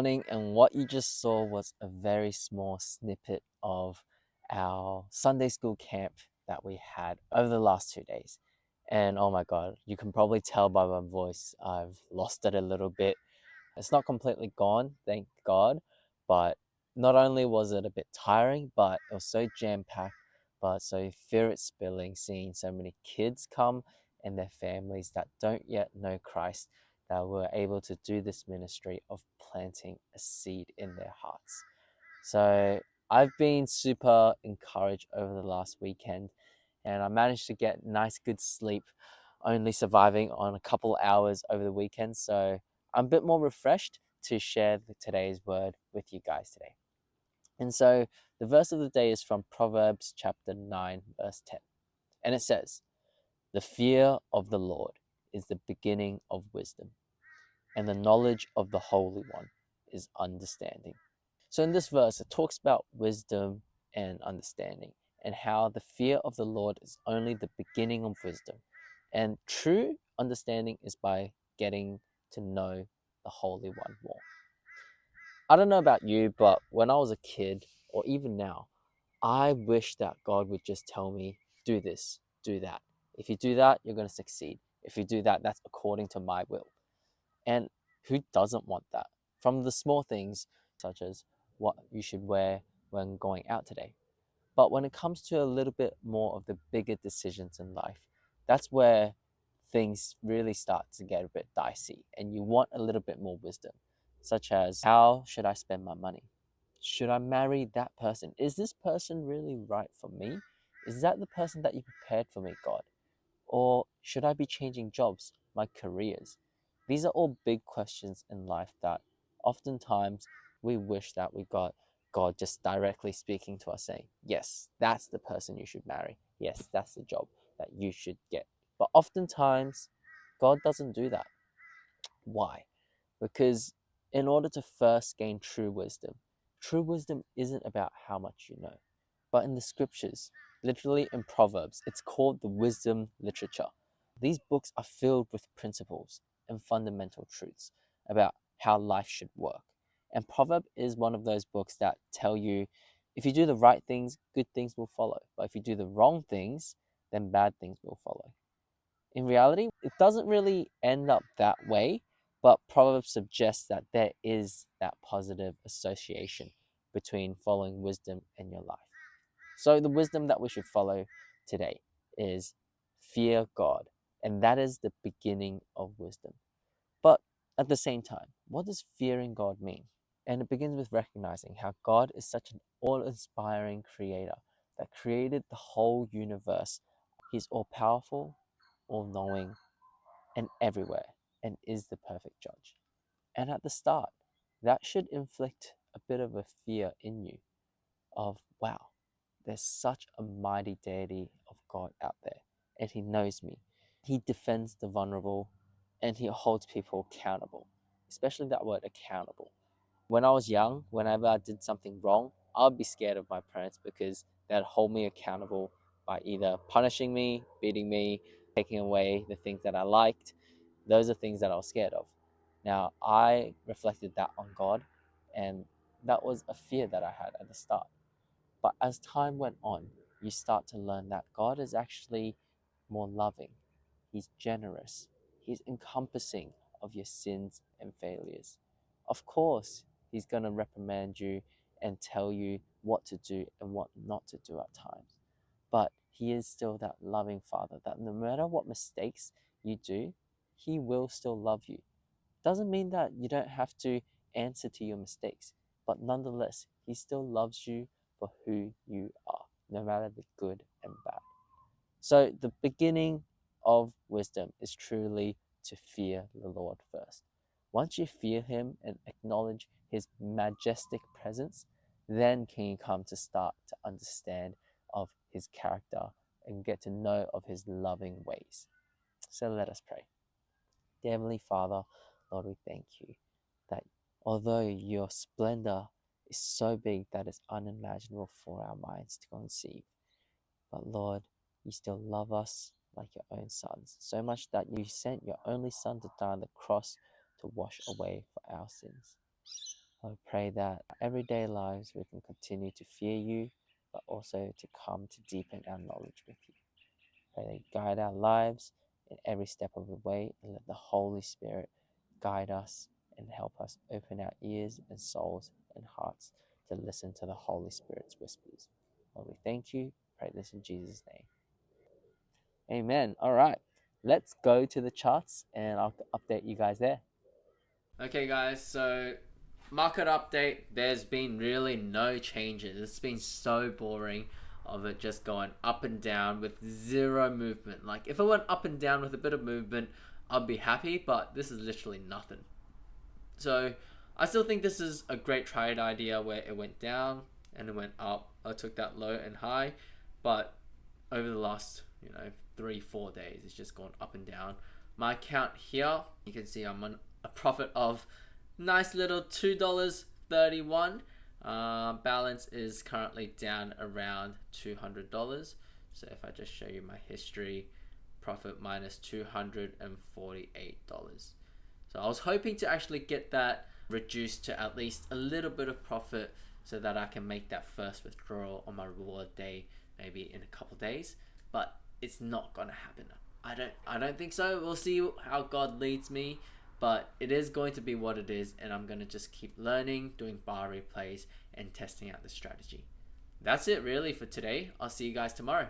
morning, and what you just saw was a very small snippet of our Sunday school camp that we had over the last 2 days. And oh my God, you can probably tell by my voice, I've lost it a little bit. It's not completely gone, thank God, but not only was it a bit tiring, but it was so jam-packed, but so fear it spilling, seeing so many kids come and their families that don't yet know Christ, that were able to do this ministry of planting a seed in their hearts. So I've been super encouraged over the last weekend, and I managed to get nice good sleep, only surviving on a couple hours over the weekend. So I'm a bit more refreshed to share today's word with you guys today. And so the verse of the day is from Proverbs chapter 9, verse 10. And it says, "The fear of the Lord is the beginning of wisdom, and the knowledge of the Holy One is understanding." So in this verse, it talks about wisdom and understanding, and how the fear of the Lord is only the beginning of wisdom. And true understanding is by getting to know the Holy One more. I don't know about you, but when I was a kid, or even now, I wish that God would just tell me, do this, do that. If you do that, you're going to succeed. If you do that, that's according to my will. And who doesn't want that? From the small things, such as what you should wear when going out today. But when it comes to a little bit more of the bigger decisions in life, that's where things really start to get a bit dicey, and you want a little bit more wisdom, such as, how should I spend my money? Should I marry that person? Is this person really right for me? Is that the person that you prepared for me, God? Or should I be changing jobs, my careers? These are all big questions in life that oftentimes we wish that we got God just directly speaking to us, saying, yes, that's the person you should marry. Yes, that's the job that you should get. But oftentimes, God doesn't do that. Why? Because in order to first gain true wisdom isn't about how much you know. But in the scriptures, literally in Proverbs, it's called the wisdom literature. These books are filled with principles and fundamental truths about how life should work. And Proverb is one of those books that tell you, if you do the right things, good things will follow. But if you do the wrong things, then bad things will follow. In reality, it doesn't really end up that way, but Proverbs suggests that there is that positive association between following wisdom in your life. So the wisdom that we should follow today is fear God, and that is the beginning of wisdom. But at the same time, what does fearing God mean? And it begins with recognizing how God is such an all-inspiring creator that created the whole universe. He's all-powerful, all-knowing, and everywhere, and is the perfect judge. And at the start, that should inflict a bit of a fear in you of, wow, there's such a mighty deity of God out there, and He knows me. He defends the vulnerable, and He holds people accountable, especially that word accountable. When I was young, whenever I did something wrong, I'd be scared of my parents because they'd hold me accountable by either punishing me, beating me, taking away the things that I liked. Those are things that I was scared of. Now, I reflected that on God, and that was a fear that I had at the start. But as time went on, you start to learn that God is actually more loving. He's generous. He's encompassing of your sins and failures. Of course, He's going to reprimand you and tell you what to do and what not to do at times. But He is still that loving Father that no matter what mistakes you do, He will still love you. Doesn't mean that you don't have to answer to your mistakes, but nonetheless, He still loves you for who you are, no matter the good and bad. So the beginning of wisdom is truly to fear the Lord first. Once you fear Him and acknowledge His majestic presence, then can you come to start to understand of His character and get to know of His loving ways. So let us pray. Dear Heavenly Father, Lord, we thank you that although your splendor is so big that it's unimaginable for our minds to conceive, but Lord, you still love us like your own sons, so much that you sent your only Son to die on the cross to wash away for our sins. I pray that our everyday lives we can continue to fear you, but also to come to deepen our knowledge with you. Pray that you guide our lives in every step of the way, and let the Holy Spirit guide us and help us open our ears and souls and hearts to listen to the Holy Spirit's whispers. Lord, we thank you. Pray this in Jesus' name. Amen. All right, let's go to the charts and I'll update you guys there. Okay, guys, so market update. There's been really no changes. It's been so boring of it just going up and down with zero movement. Like, if it went up and down with a bit of movement, I'd be happy, but this is literally nothing. So I still think this is a great trade idea where it went down and it went up. I took that low and high, but over the last 3-4 days it's just gone up and down. My account here, you can see I'm on a profit of nice little $2.31. Balance is currently down around $200. So if I just show you my history, profit minus $248. So I was hoping to actually get that reduced to at least a little bit of profit so that I can make that first withdrawal on my reward day maybe in a couple days, but it's not gonna happen. I don't think so. We'll see how God leads me, but it is going to be what it is, and I'm gonna just keep learning, doing bar replays, and testing out the strategy. That's it really for today. I'll see you guys tomorrow.